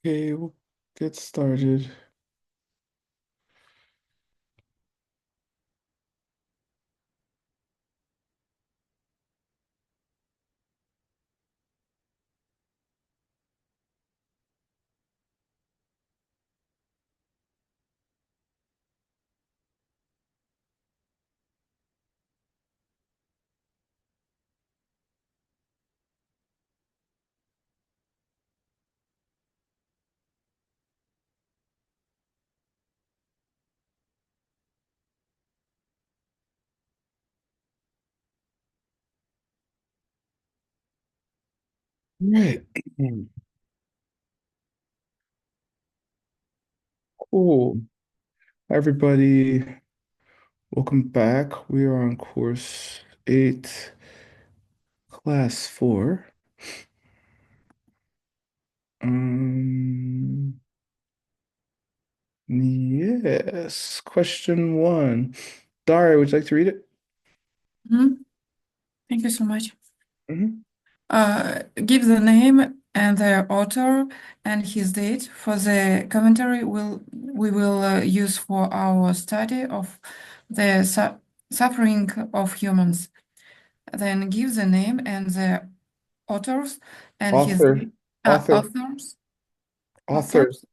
Okay, we'll get started. Right. Cool. Hi, everybody. Welcome back. We are on course 8, class 4. Um, yes. Question 1. Daria, would you like to read it? Mhm. Thank you so much. Hmm. Give the name and the author and his date for the commentary we will use for our study of the suffering of humans. Then give the name and the authors and his Author. Author. authors Authors. authors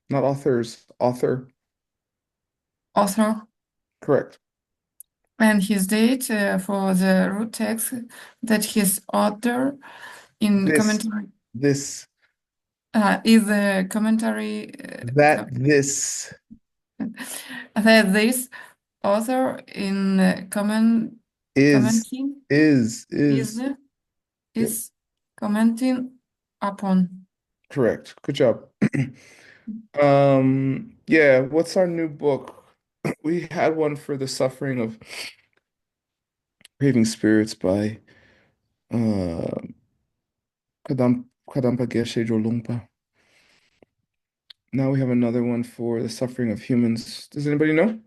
Not authors. Author. author Correct. and his date for the root text that his author in This. commentary This. is the commentary That. This. that this author in Is. commenting Is. is Is. Yep. is commenting upon. Correct. Good job. Yeah, what's our new book? We had one for the suffering of craving spirits by uh Kadampa Geshe Lungpa. Now we have another one for the suffering of humans. Does anybody know?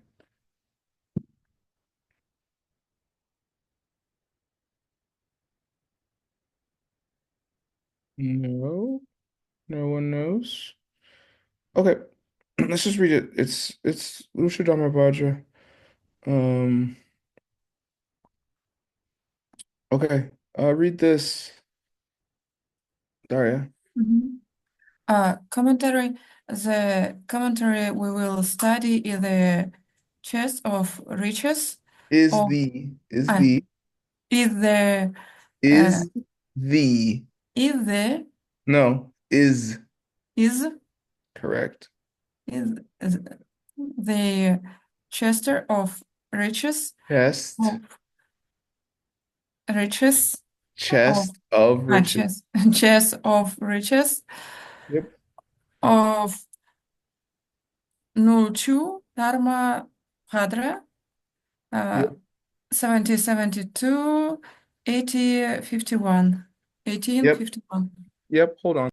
No, no one knows. Okay, let's just read it. It's Lucia Dhammapada. Um, okay. Read this, Daria. Mhm. Commentary. The commentary we will study is the chest of riches Is of the is uh, the is the uh, is the is the no is is correct. is the chester of riches Chest. of riches of Chest of riches. chest chest of riches Yep. of 02 Dharma Bhadra uh, Yep. 7072 8051 Yep. 1851. Yep. Hold on.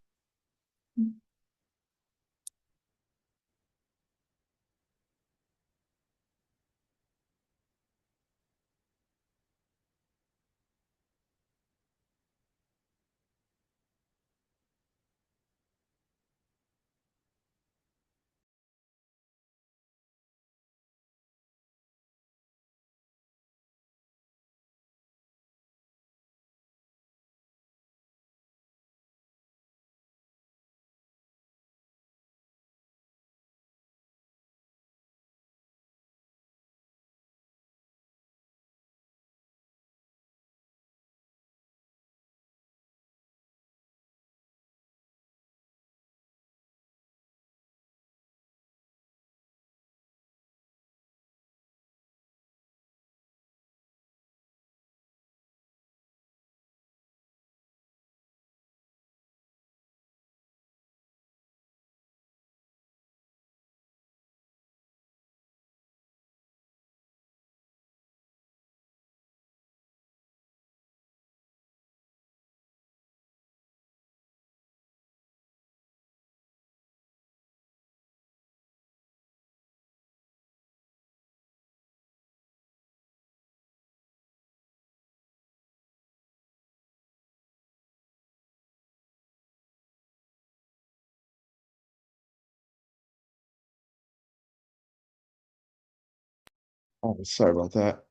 Oh, sorry about that.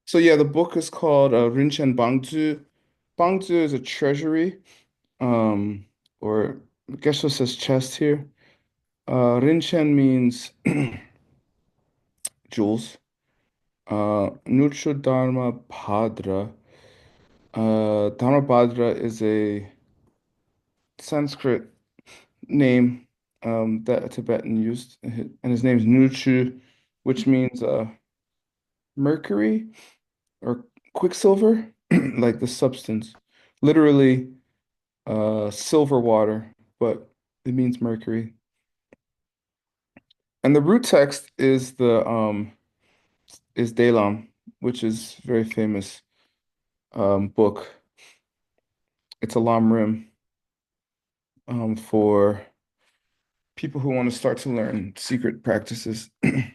So yeah, the book is called Rinchen Bangzhu. Bangzhu is a treasury, um, or Geshe says chest here. Rinchen means jewels. Nucho Dharma Bhadra. Dharma Bhadra is a Sanskrit name that a Tibetan used, and his name is Nuchu, which means mercury or quicksilver, like the substance. Literally, silver water, but it means mercury. And the root text is Dalam, which is very famous book. It's a lamrim for people who want to start to learn secret practices. And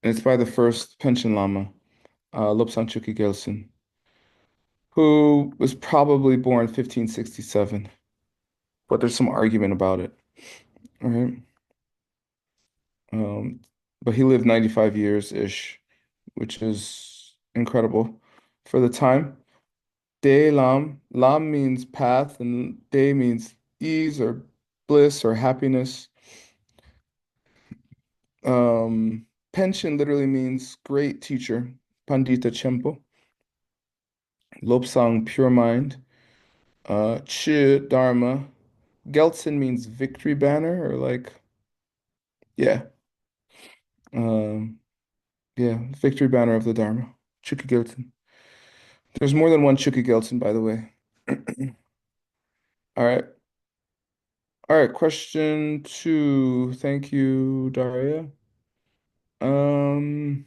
it's by the first Panchen Lama, Lobsang Chukyi Gelsen, who was probably born 1567, but there's some argument about it. All right. Um, but he lived 95 years-ish, which is incredible for the time. De Lam, Lam means path, and De means ease or bliss or happiness. Pension literally means great teacher, Pandita Chempo. Lobsang, pure mind. Chi, Dharma. Geltsen means victory banner, or like, yeah, um, yeah, victory banner of the Dharma. Chukyi Geltsen. There's more than one Chukyi Geltsen, by the way. All right. All right, question two. Thank you, Daria. Um,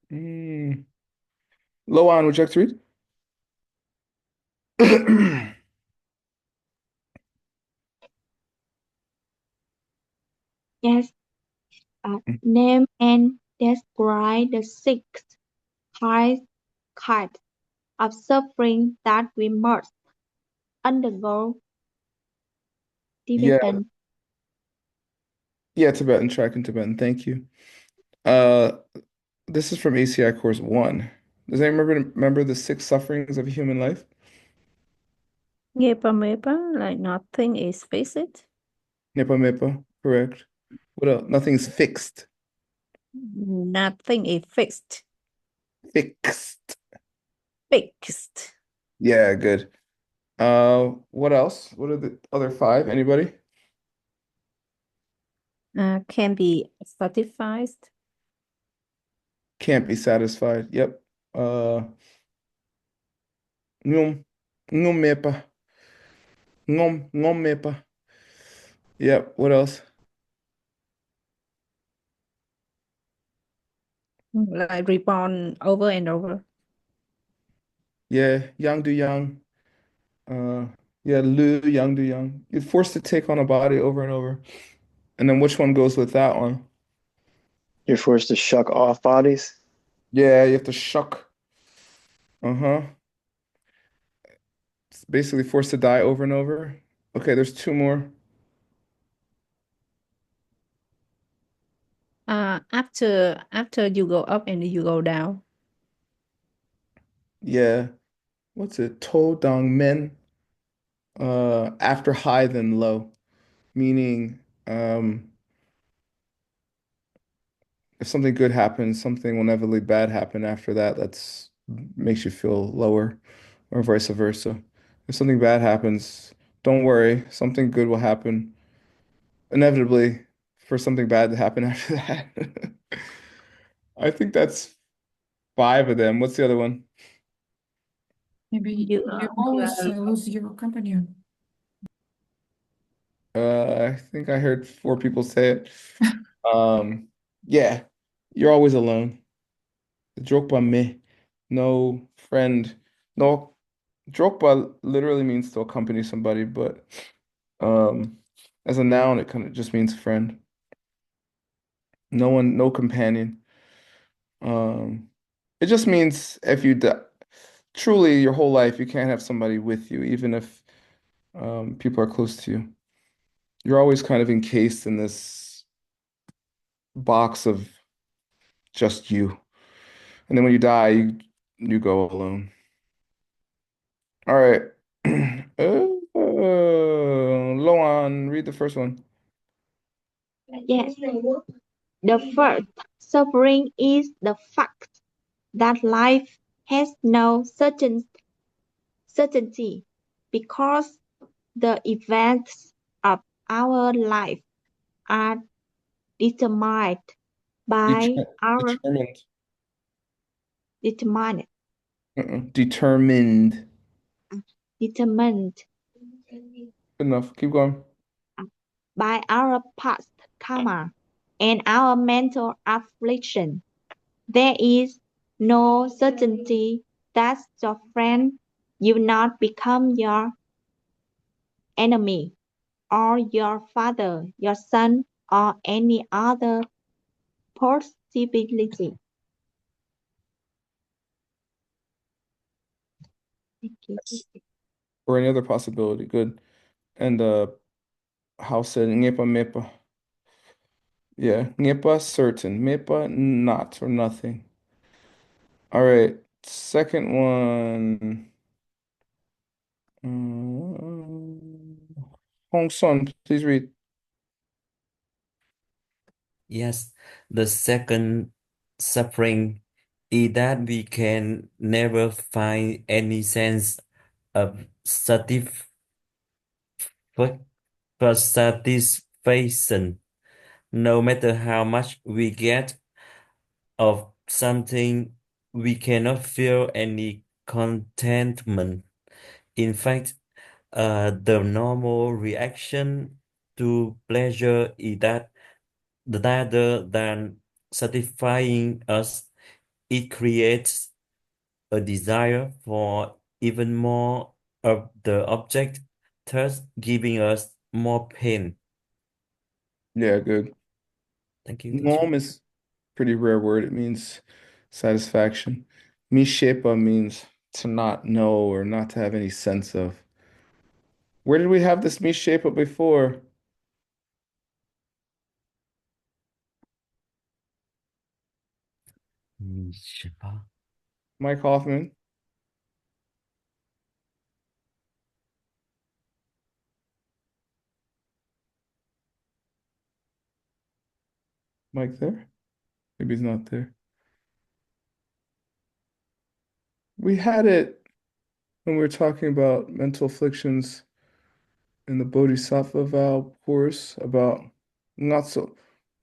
mm, Loan, would you like to read? Yes, name and describe the six kinds kinds of suffering that we must undergo. Yeah, Tibetan. yeah, Tibetan, track in Tibetan. Thank you. Uh, this is from ACI Course 1. Does anyone remember the six sufferings of human life? Ngepa mepa, like nothing is fixed. Nepa Mepa, correct. What else? Nothing's fixed. Nothing is fixed. Fixed. Fixed. Yeah, good. What else? What are the other five? Anybody? Can be satisfied. Can't be satisfied. Yep. Ngum, ngum mepa, ngum mepa. Yep. What else? Like reborn over and over. Yeah, yang do yang. Uh, yeah, Lu Yang Do Yang. You're forced to take on a body over and over. And then which one goes with that one? You're forced to shuck off bodies. Yeah, you have to shuck. Uh-huh. It's basically forced to die over and over. Okay, there's two more. After you go up and you go down. Yeah. What's it? To Dong Men. After high, then low. Meaning, if something good happens, something will inevitably bad happen after that. That's makes you feel lower, or vice versa. If something bad happens, don't worry, something good will happen inevitably for something bad to happen after that. I think that's five of them. What's the other one? Maybe You you always lose your companion. I think I heard four people say it. Um, yeah, you're always alone. Drogba me, no friend. No, Drogba literally means to accompany somebody, but um, as a noun, it kind of just means friend. No one, no companion. Um, it just means if you die, truly your whole life, you can't have somebody with you, even if people are close to you. You're always kind of encased in this box of just you. And then when you die, you go alone. All right. Loan, read the first one. Yes. The first suffering is the fact that life has no certainty because the events of our life are determined by our Determined. determined Determined. determined Good enough. Keep going. by our past karma and our mental affliction. There is no certainty that your friend will not become your enemy, or your father, your son, or any other possibility. Thank you. Or any other possibility. Good. And House said ngepa mepa. Yeah. Ngepa certain. Mepa not or nothing. All right. Second one. Hong Son, please read. Yes, the second suffering is that we can never find any sense of satisfaction, no matter how much we get of something, we cannot feel any contentment. In fact, the normal reaction to pleasure is that rather than satisfying us, it creates a desire for even more of the object, thus giving us more pain. Yeah, good. Thank you, teacher. Nom is pretty rare word. It means satisfaction. Mishepa means to not know or not to have any sense of. Where did we have this mishepa before? Shiva. Mike Hoffman. Mike there? Maybe he's not there. We had it when we were talking about mental afflictions in the Bodhisattva vow course about not so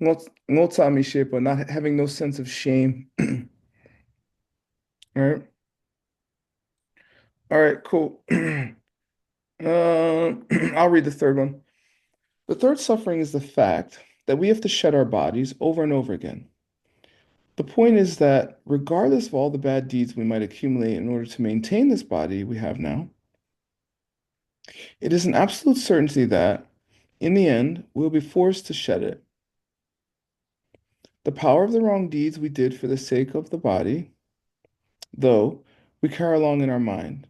ngotsa mishepa, not having no sense of shame. All right. All right, cool. I'll read the third one. The third suffering is the fact that we have to shed our bodies over and over again. The point is that regardless of all the bad deeds we might accumulate in order to maintain this body we have now, it is an absolute certainty that, in the end, we'll be forced to shed it. The power of the wrong deeds we did for the sake of the body, though, we carry along in our mind,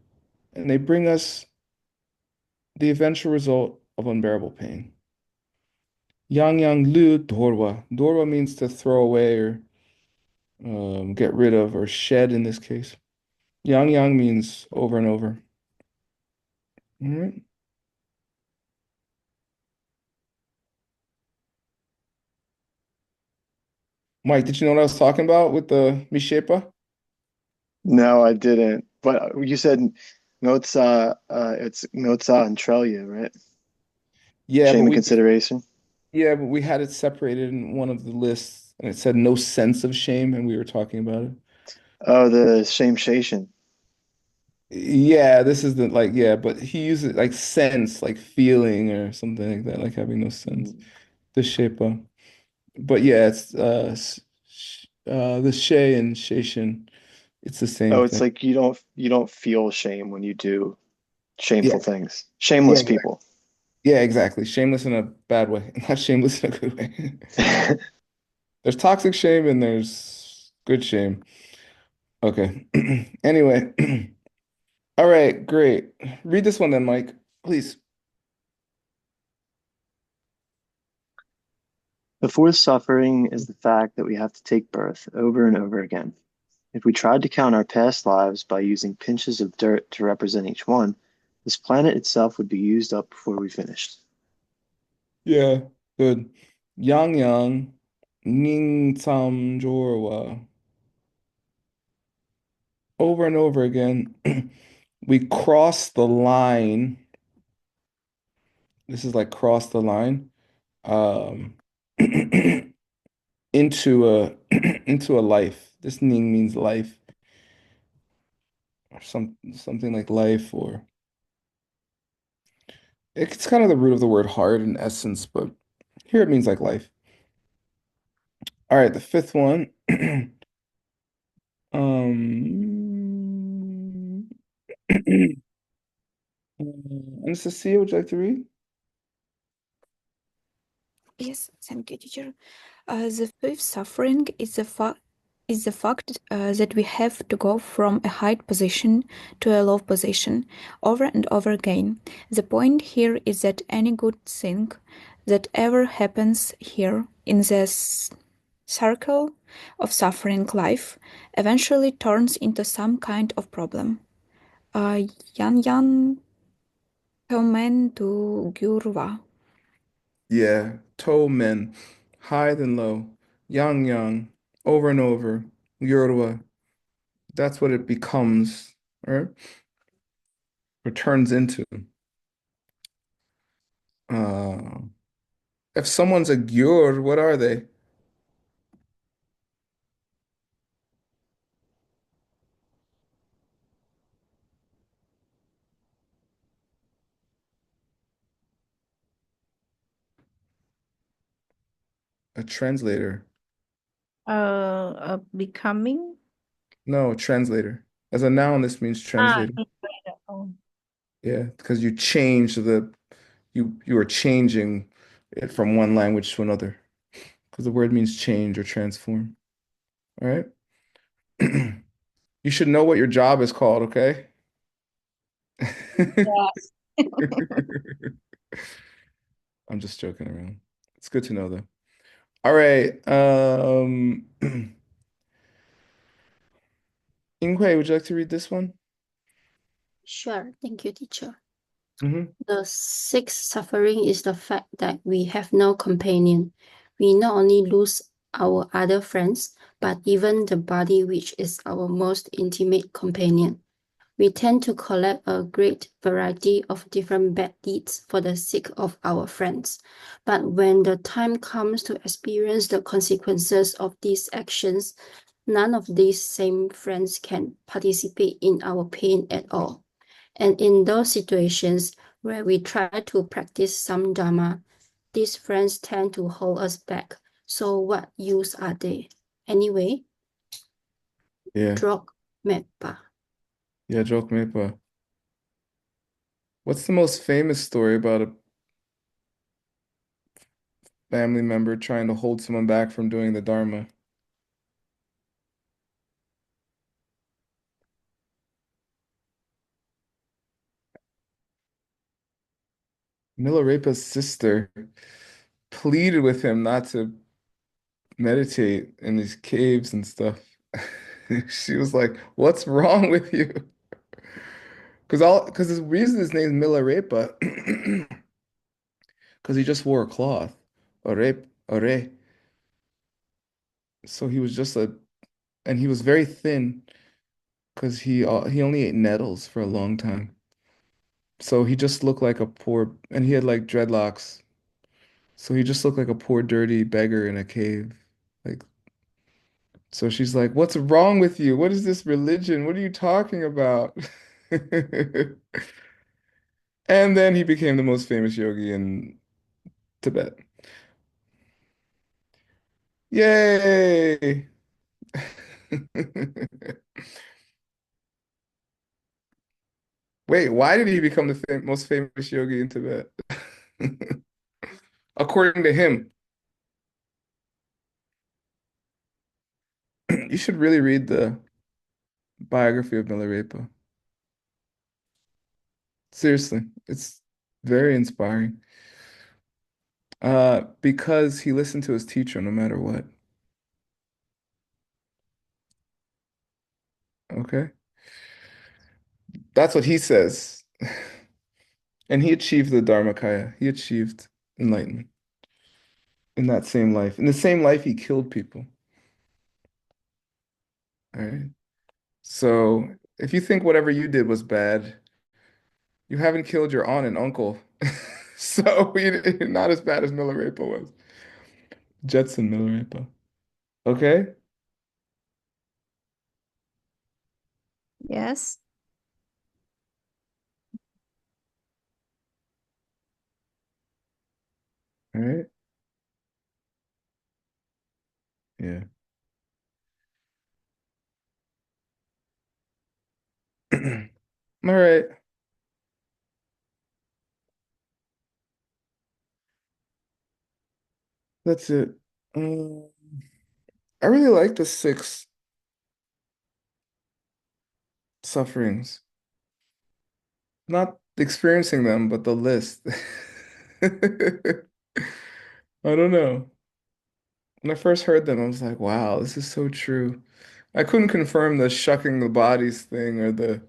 and they bring us the eventual result of unbearable pain. Yang lu dorwa. Dorwa means to throw away or get rid of or shed in this case. Yang means over and over. All right. Mike, did you know what I was talking about with the Mishepa? No, I didn't. But you said Notsa, it's Notsa and Trelia, right? Yeah, but Shame and we consideration. yeah, but we had it separated in one of the lists and it said no sense of shame and we were talking about it. Oh, the shame shation. Yeah, this is the like yeah, but he uses like sense, like feeling or something like that, like having no sense. The Shepa. But yeah, it's the Shay and Shayshin. It's the same Oh, it's thing. like you don't feel shame when you do Yeah, shameful things. yeah, Shameless exactly. people. Yeah, exactly. Shameless in a bad way, not shameless in a good way. There's toxic shame and there's good shame. Okay. Anyway. All right, great. Read this one then, Mike, please. The fourth suffering is the fact that we have to take birth over and over again. If we tried to count our past lives by using pinches of dirt to represent each one, this planet itself would be used up before we finished. Yeah, good. Yang Yang Ning Tam Jorwa. Over and over again, we cross the line. This is like cross the line um, into a into a life. This Ning means life, or something like life, or it's kind of the root of the word heart in essence, but here it means like life. All right, the fifth one. Um, Anastasia, would you like to read? Yes, thank you, teacher. The fifth suffering is the fact that we have to go from a high position to a low position over and over again. The point here is that any good thing that ever happens here in this circle of suffering life eventually turns into some kind of problem. Yan yan tomen tu gyurva. Yeah, toe men, high then low, yang, over and over, yorwa. That's what it becomes, right? Or turns into. Uh, if someone's a gyur, what are they? A translator. Becoming. No, translator. As a noun, this means translator. Oh. Yeah, because you are changing it from one language to another. Because the word means change or transform. All right. You should know what your job is called, okay? Yes. I'm just joking around. It's good to know though. All right. Inghui, would you like to read this one? Sure, thank you, teacher. Mm-hmm. The sixth suffering is the fact that we have no companion. We not only lose our other friends, but even the body which is our most intimate companion. We tend to collect a great variety of different bad deeds for the sake of our friends. But when the time comes to experience the consequences of these actions, none of these same friends can participate in our pain at all. And in those situations where we try to practice some Dharma, these friends tend to hold us back. So what use are they? Anyway, Yeah. drog meppa. Yeah, joke mepa. What's the most famous story about a family member trying to hold someone back from doing the Dharma? Milarepa's sister pleaded with him not to meditate in these caves and stuff. She was like, "What's wrong with you?" Because the reason his name's Milarepa, because he just wore a cloth, ore. So he was just and he was very thin because he only ate nettles for a long time. So he just looked like a poor, and he had like dreadlocks. So he just looked like a poor, dirty beggar in a cave. Like, so she's like, "What's wrong with you? What is this religion? What are you talking about?" And then he became the most famous yogi in Tibet. Yay! Wait, why did he become the most famous yogi in Tibet? According to him. You should really read the biography of Milarepa. Seriously, it's very inspiring. Because he listened to his teacher no matter what. Okay? That's what he says. And he achieved the Dharmakaya. He achieved enlightenment in that same life. In the same life, he killed people. All right. So if you think whatever you did was bad, you haven't killed your aunt and uncle. So you're not as bad as Milarepa was. Jetson Milarepa. Okay? Yes. All right. Yeah. All right. That's it. Um, I really like the six sufferings. Not experiencing them, but the list. I don't know. When I first heard them, I was like, wow, this is so true. I couldn't confirm the shucking the bodies thing or the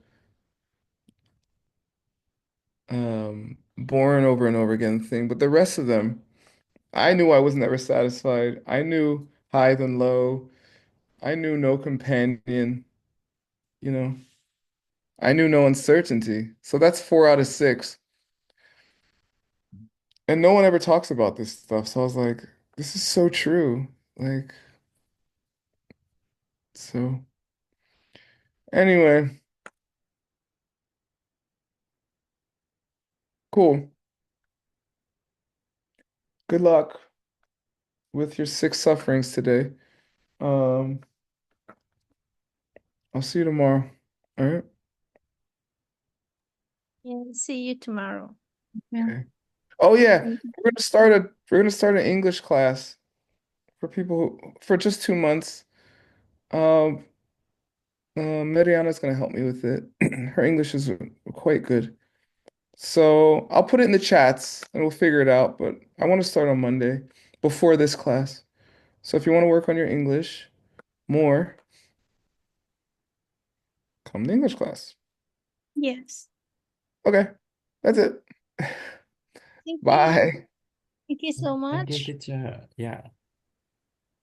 born over and over again thing, but the rest of them, I knew I was never satisfied. I knew high then low. I knew no companion, you know. I knew no uncertainty. So that's 4 out of 6. And no one ever talks about this stuff. So I was like, this is so true. Like, so anyway, cool. Good luck with your 6 sufferings today. Um, I'll see you tomorrow. All right. Yeah, see you tomorrow. Yeah. Okay. Oh yeah, we're gonna start an English class for people for just 2 months. Um, Mariana's gonna help me with it. Her English is quite good. So I'll put it in the chats and we'll figure it out. But I want to start on Monday before this class. So if you want to work on your English more, come to English class. Yes. Okay, that's it. Thank you. Bye. Thank you so Thank you, much. teacher. Yeah.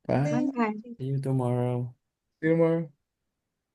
Bye. Thank Bye. you. See you tomorrow. See you tomorrow.